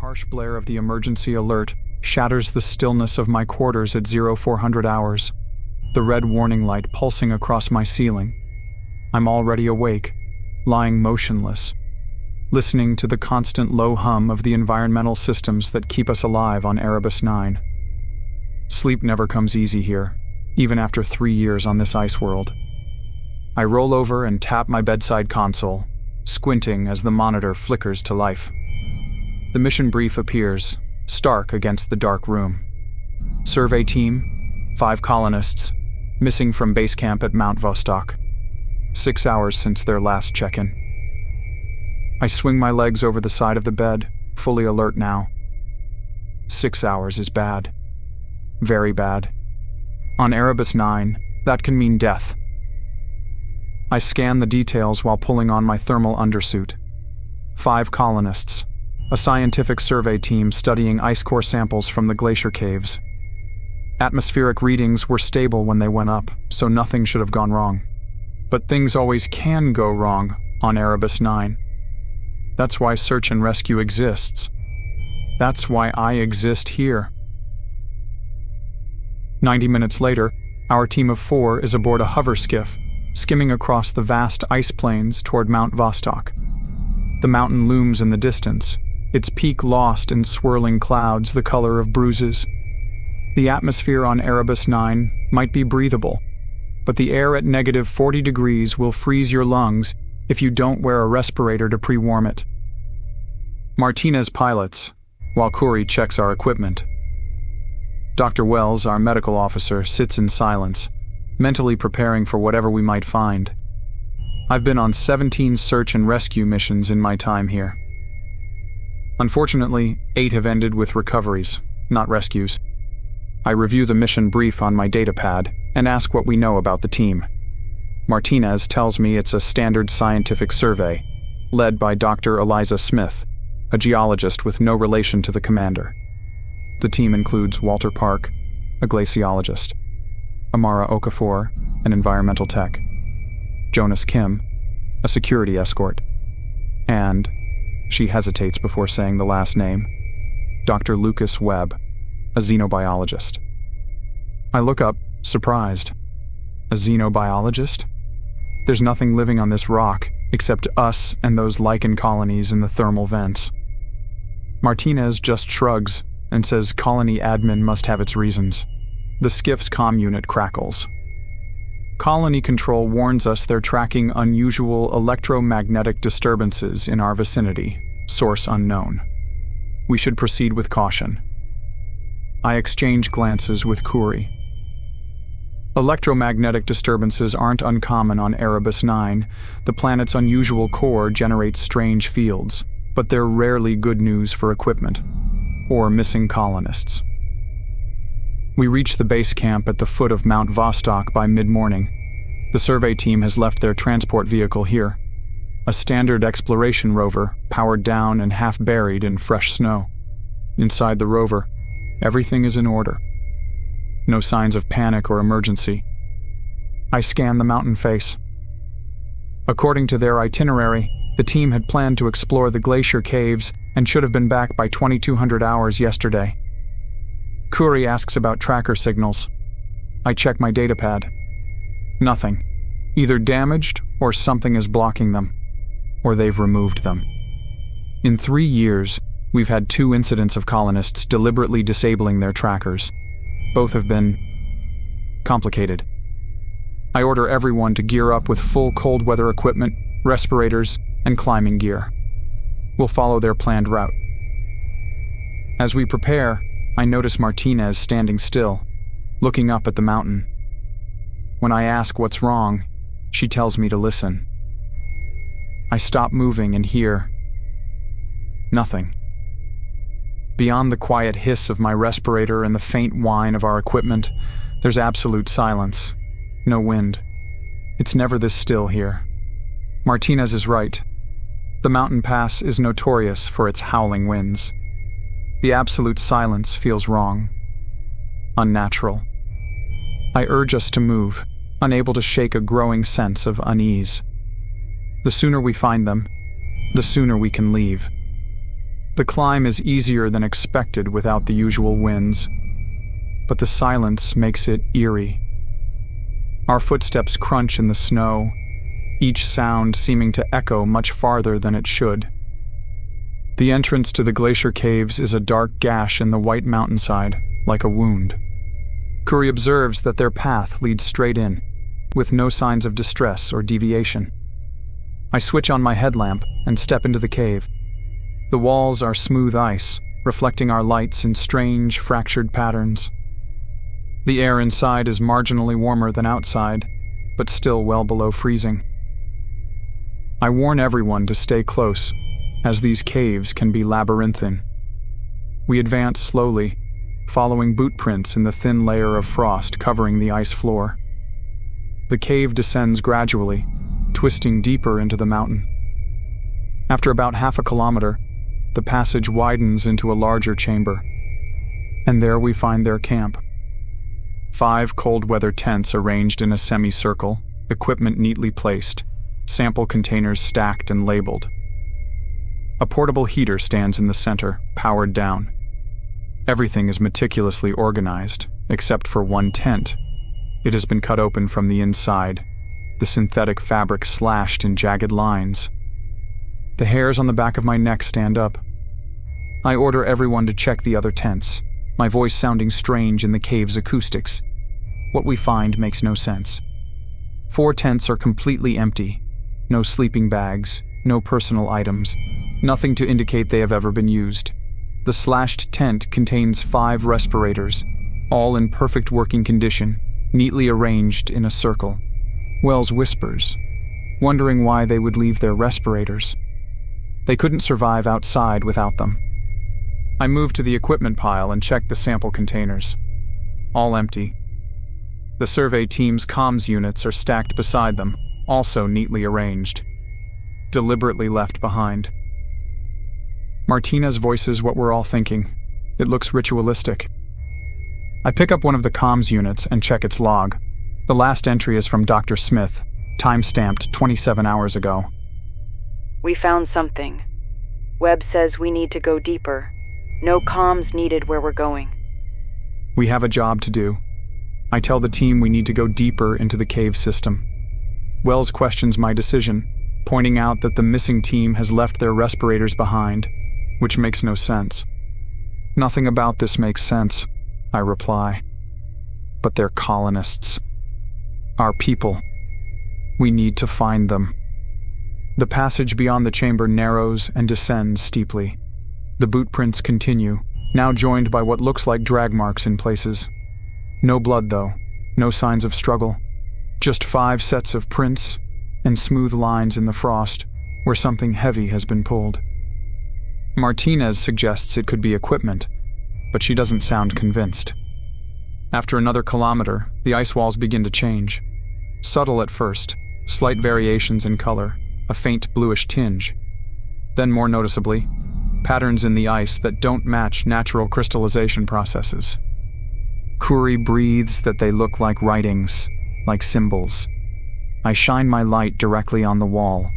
harsh blare of the emergency alert shatters the stillness of my quarters at 0400 hours, the red warning light pulsing across my ceiling. I'm already awake, lying motionless, listening to the constant low hum of the environmental systems that keep us alive on Erebus-9. Sleep never comes easy here, even after 3 years on this ice world. I roll over and tap my bedside console, squinting as the monitor flickers to life. The mission brief appears, stark against the dark room. Survey team, 5 colonists, missing from base camp at Mount Vostok. 6 hours since their last check-in. I swing my legs over the side of the bed, fully alert now. 6 hours is bad. Very bad. On Erebus-9, that can mean death. I scan the details while pulling on my thermal undersuit. 5 colonists, a scientific survey team studying ice core samples from the glacier caves. Atmospheric readings were stable when they went up, so nothing should have gone wrong. But things always can go wrong on Erebus-9. That's why search and rescue exists. That's why I exist here. 90 minutes later, our team of 4 is aboard a hover skiff, skimming across the vast ice plains toward Mount Vostok. The mountain looms in the distance, its peak lost in swirling clouds the color of bruises. The atmosphere on Erebus-9 might be breathable, but the air at negative 40 degrees will freeze your lungs if you don't wear a respirator to pre-warm it. Martinez pilots, while Kuri checks our equipment. Dr. Wells, our medical officer, sits in silence, mentally preparing for whatever we might find. I've been on 17 search and rescue missions in my time here. Unfortunately, 8 have ended with recoveries, not rescues. I review the mission brief on my datapad and ask what we know about the team. Martinez tells me it's a standard scientific survey, led by Dr. Eliza Smith, a geologist with no relation to the commander. The team includes Walter Park, a glaciologist, Amara Okafor, an environmental tech, Jonas Kim, a security escort, and, she hesitates before saying the last name, Dr. Lucas Webb, a xenobiologist. I look up, surprised. A xenobiologist? There's nothing living on this rock except us and those lichen colonies in the thermal vents. Martinez just shrugs and says colony admin must have its reasons. The skiff's comm unit crackles. Colony Control warns us they're tracking unusual electromagnetic disturbances in our vicinity, source unknown. We should proceed with caution. I exchange glances with Kuri. Electromagnetic disturbances aren't uncommon on Erebus-9. The planet's unusual core generates strange fields, but they're rarely good news for equipment or missing colonists. We reach the base camp at the foot of Mount Vostok by mid-morning. The survey team has left their transport vehicle here, a standard exploration rover powered down and half buried in fresh snow. Inside the rover, everything is in order. No signs of panic or emergency. I scan the mountain face. According to their itinerary, the team had planned to explore the glacier caves and should have been back by 2200 hours yesterday. Kuri asks about tracker signals. I check my datapad. Nothing. Either damaged or something is blocking them. Or they've removed them. In 3 years, we've had 2 incidents of colonists deliberately disabling their trackers. Both have been complicated. I order everyone to gear up with full cold weather equipment, respirators, and climbing gear. We'll follow their planned route. As we prepare, I notice Martinez standing still, looking up at the mountain. When I ask what's wrong, she tells me to listen. I stop moving and hear nothing. Beyond the quiet hiss of my respirator and the faint whine of our equipment, there's absolute silence. No wind. It's never this still here. Martinez is right. The mountain pass is notorious for its howling winds. The absolute silence feels wrong. Unnatural. I urge us to move, unable to shake a growing sense of unease. The sooner we find them, the sooner we can leave. The The climb is easier than expected without the usual winds, but the silence makes it eerie. Our footsteps crunch in the snow, each sound seeming to echo much farther than it should. The entrance to the glacier caves is a dark gash in the white mountainside, like a wound. Kuri observes that their path leads straight in, with no signs of distress or deviation. I switch on my headlamp and step into the cave. The walls are smooth ice, reflecting our lights in strange, fractured patterns. The air inside is marginally warmer than outside, but still well below freezing. I warn everyone to stay close, as these caves can be labyrinthine. We advance slowly, following boot prints in the thin layer of frost covering the ice floor. The cave descends gradually, twisting deeper into the mountain. After about half a kilometer, the passage widens into a larger chamber, and there we find their camp. 5 cold-weather tents arranged in a semicircle, equipment neatly placed, sample containers stacked and labeled. A portable heater stands in the center, powered down. Everything is meticulously organized, except for one tent. It has been cut open from the inside, the synthetic fabric slashed in jagged lines. The hairs on the back of my neck stand up. I order everyone to check the other tents, my voice sounding strange in the cave's acoustics. What we find makes no sense. 4 tents are completely empty. No sleeping bags, no personal items, nothing to indicate they have ever been used. The slashed tent contains 5 respirators, all in perfect working condition, neatly arranged in a circle. Wells whispers, wondering why they would leave their respirators. They couldn't survive outside without them. I move to the equipment pile and check the sample containers. All empty. The survey team's comms units are stacked beside them, also neatly arranged. Deliberately left behind. Martinez voices what we're all thinking. It looks ritualistic. I pick up one of the comms units and check its log. The last entry is from Dr. Smith, time-stamped 27 hours ago. We found something. Webb says we need to go deeper. No comms needed where we're going. We have a job to do. I tell the team we need to go deeper into the cave system. Wells questions my decision, pointing out that the missing team has left their respirators behind, which makes no sense. Nothing about this makes sense, I reply. But they're colonists. Our people. We need to find them. The passage beyond the chamber narrows and descends steeply. The boot prints continue, now joined by what looks like drag marks in places. No blood, though. No signs of struggle. Just 5 sets of prints and smooth lines in the frost where something heavy has been pulled. Martinez suggests it could be equipment, but she doesn't sound convinced. After another kilometer, the ice walls begin to change. Subtle at first, slight variations in color, a faint bluish tinge. Then more noticeably, patterns in the ice that don't match natural crystallization processes. Kuri breathes that they look like writings, like symbols. I shine my light directly on the wall.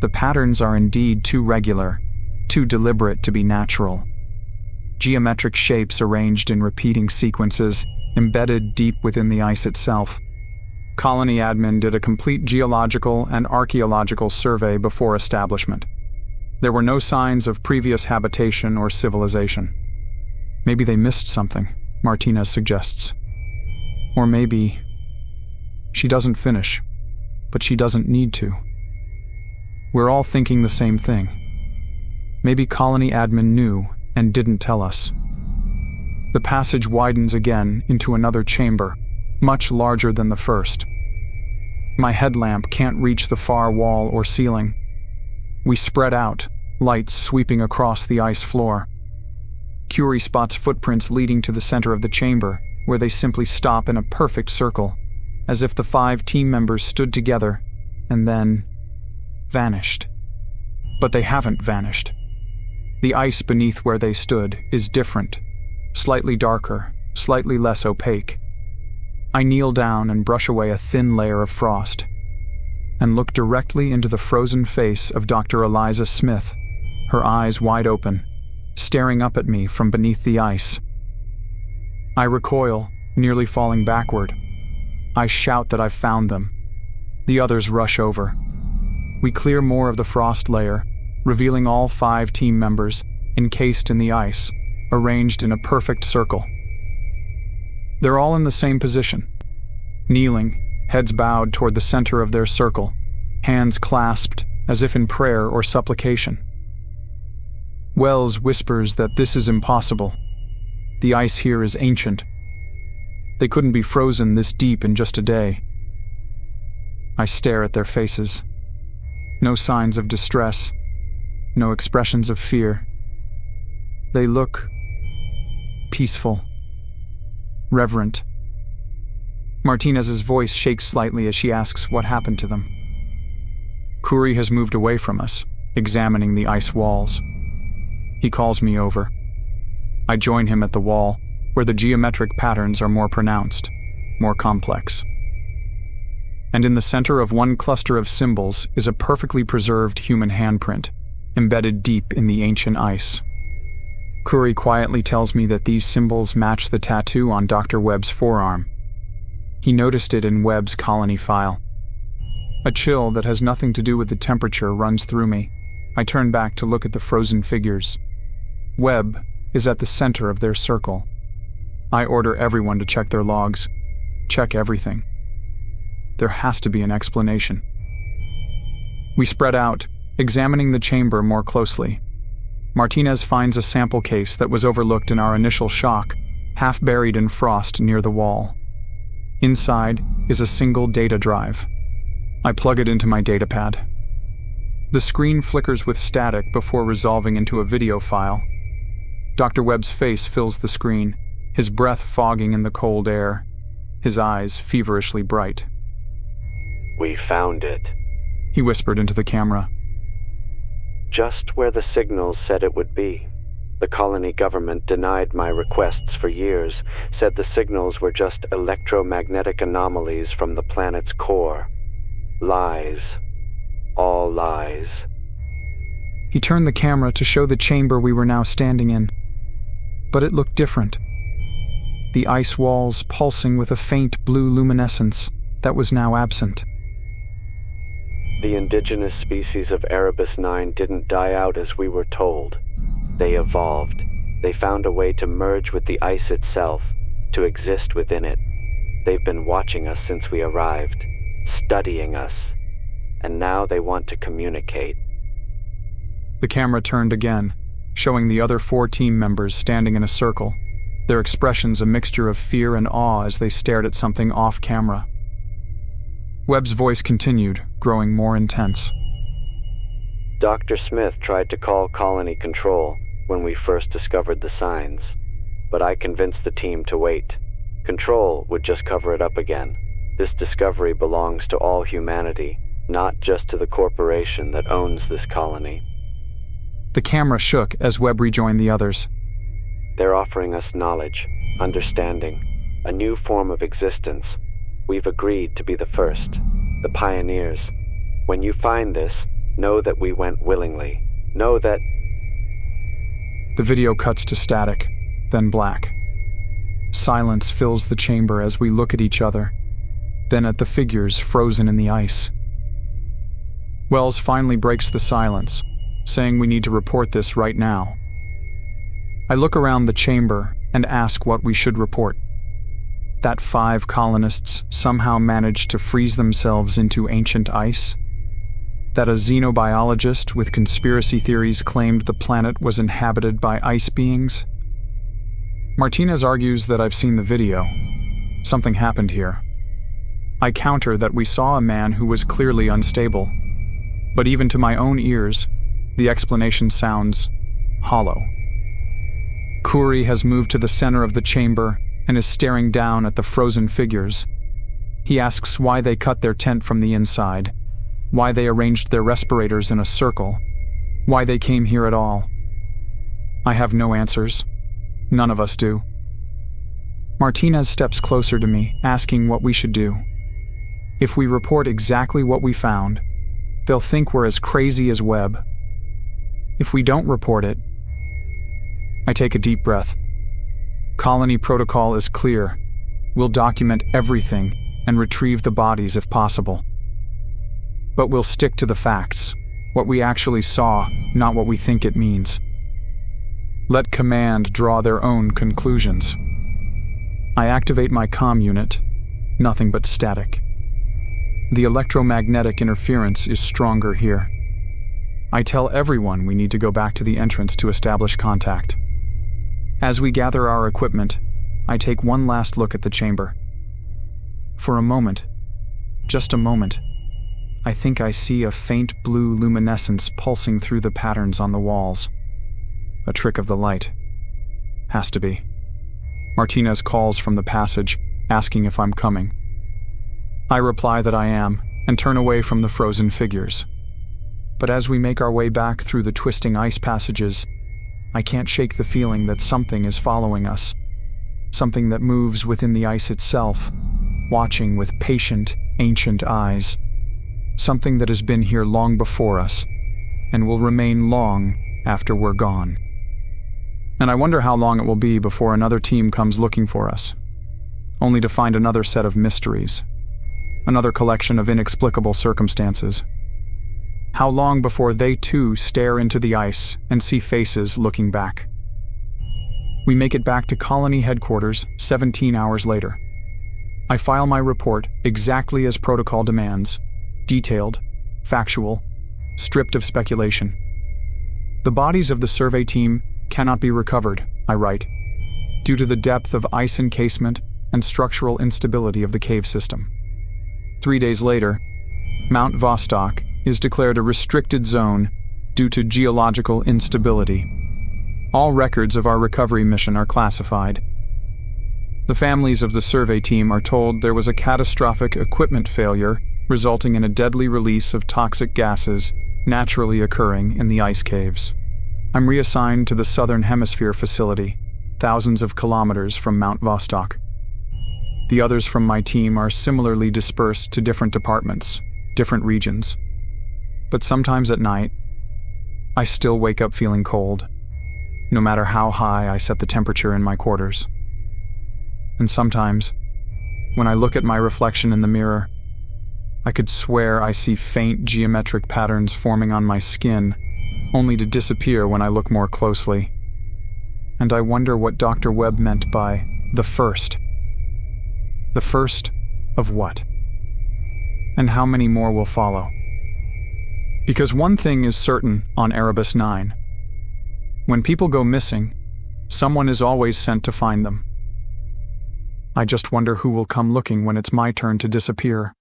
The patterns are indeed too regular, too deliberate to be natural. Geometric shapes arranged in repeating sequences, embedded deep within the ice itself. Colony admin did a complete geological and archaeological survey before establishment. There were no signs of previous habitation or civilization. Maybe they missed something, Martinez suggests. Or maybe... She doesn't finish, but she doesn't need to. We're all thinking the same thing. Maybe colony admin knew and didn't tell us. The passage widens again into another chamber, much larger than the first. My headlamp can't reach the far wall or ceiling. We spread out, lights sweeping across the ice floor. Curie spots footprints leading to the center of the chamber, where they simply stop in a perfect circle, as if the 5 team members stood together and then vanished. But they haven't vanished. The ice beneath where they stood is different, slightly darker, slightly less opaque. I kneel down and brush away a thin layer of frost, and look directly into the frozen face of Dr. Eliza Smith, her eyes wide open, staring up at me from beneath the ice. I recoil, nearly falling backward. I shout that I've found them. The others rush over. We clear more of the frost layer, revealing all 5 team members, encased in the ice, arranged in a perfect circle. They're all in the same position, kneeling, heads bowed toward the center of their circle, hands clasped as if in prayer or supplication. Wells whispers that this is impossible. The ice here is ancient. They couldn't be frozen this deep in just a day. I stare at their faces. No signs of distress, no expressions of fear. They look peaceful, reverent. Martinez's voice shakes slightly as she asks what happened to them. Kuri has moved away from us, examining the ice walls. He calls me over. I join him at the wall, where the geometric patterns are more pronounced, more complex. And in the center of one cluster of symbols is a perfectly preserved human handprint, embedded deep in the ancient ice. Kuri quietly tells me that these symbols match the tattoo on Dr. Webb's forearm. He noticed it in Webb's colony file. A chill that has nothing to do with the temperature runs through me. I turn back to look at the frozen figures. Webb is at the center of their circle. I order everyone to check their logs. Check everything. There has to be an explanation. We spread out, examining the chamber more closely. Martinez finds a sample case that was overlooked in our initial shock, half buried in frost near the wall. Inside is a single data drive. I plug it into my datapad. The screen flickers with static before resolving into a video file. Dr. Webb's face fills the screen, his breath fogging in the cold air, his eyes feverishly bright. "We found it," he whispered into the camera. "Just where the signals said it would be. The colony government denied my requests for years, said the signals were just electromagnetic anomalies from the planet's core. Lies. All lies." He turned the camera to show the chamber we were now standing in. But it looked different. The ice walls pulsing with a faint blue luminescence that was now absent. The indigenous species of Erebus-9 didn't die out as we were told. They evolved. They found a way to merge with the ice itself, to exist within it. They've been watching us since we arrived, studying us, and now they want to communicate. The camera turned again, showing the other 4 team members standing in a circle, their expressions a mixture of fear and awe as they stared at something off-camera. Webb's voice continued, growing more intense. Dr. Smith tried to call colony control when we first discovered the signs, but I convinced the team to wait. Control would just cover it up again. This discovery belongs to all humanity, not just to the corporation that owns this colony. The camera shook as Webb rejoined the others. They're offering us knowledge, understanding, a new form of existence. We've agreed to be the first, the pioneers. When you find this, know that we went willingly. Know that... The video cuts to static, then black. Silence fills the chamber as we look at each other, then at the figures frozen in the ice. Wells finally breaks the silence, saying we need to report this right now. I look around the chamber and ask what we should report. That 5 colonists somehow managed to freeze themselves into ancient ice? That a xenobiologist with conspiracy theories claimed the planet was inhabited by ice beings? Martinez argues that I've seen the video. Something happened here. I counter that we saw a man who was clearly unstable. But even to my own ears, the explanation sounds hollow. Kuri has moved to the center of the chamber and is staring down at the frozen figures. He asks why they cut their tent from the inside, why they arranged their respirators in a circle, why they came here at all. I have no answers. None of us do. Martinez steps closer to me, asking what we should do. If we report exactly what we found, they'll think we're as crazy as Webb. If we don't report it, I take a deep breath. Colony protocol is clear. We'll document everything and retrieve the bodies if possible. But we'll stick to the facts, what we actually saw, not what we think it means. Let command draw their own conclusions. I activate my comm unit, nothing but static. The electromagnetic interference is stronger here. I tell everyone we need to go back to the entrance to establish contact. As we gather our equipment, I take one last look at the chamber. For a moment, just a moment, I think I see a faint blue luminescence pulsing through the patterns on the walls. A trick of the light. Has to be. Martinez calls from the passage, asking if I'm coming. I reply that I am, and turn away from the frozen figures. But as we make our way back through the twisting ice passages, I can't shake the feeling that something is following us. Something that moves within the ice itself, watching with patient, ancient eyes. Something that has been here long before us, and will remain long after we're gone. And I wonder how long it will be before another team comes looking for us, only to find another set of mysteries, another collection of inexplicable circumstances. How long before they too stare into the ice and see faces looking back? We make it back to colony headquarters 17 hours later. I file my report exactly as protocol demands, detailed, factual, stripped of speculation. The bodies of the survey team cannot be recovered, I write, due to the depth of ice encasement and structural instability of the cave system. 3 days later, Mount Vostok is declared a restricted zone due to geological instability. All records of our recovery mission are classified. The families of the survey team are told there was a catastrophic equipment failure resulting in a deadly release of toxic gases naturally occurring in the ice caves. I'm reassigned to the Southern Hemisphere facility, thousands of kilometers from Mount Vostok. The others from my team are similarly dispersed to different departments, different regions. But sometimes at night, I still wake up feeling cold, no matter how high I set the temperature in my quarters. And sometimes, when I look at my reflection in the mirror, I could swear I see faint geometric patterns forming on my skin, only to disappear when I look more closely. And I wonder what Dr. Webb meant by the first. The first of what? And how many more will follow? Because one thing is certain on Erebus-9. When people go missing, someone is always sent to find them. I just wonder who will come looking when it's my turn to disappear.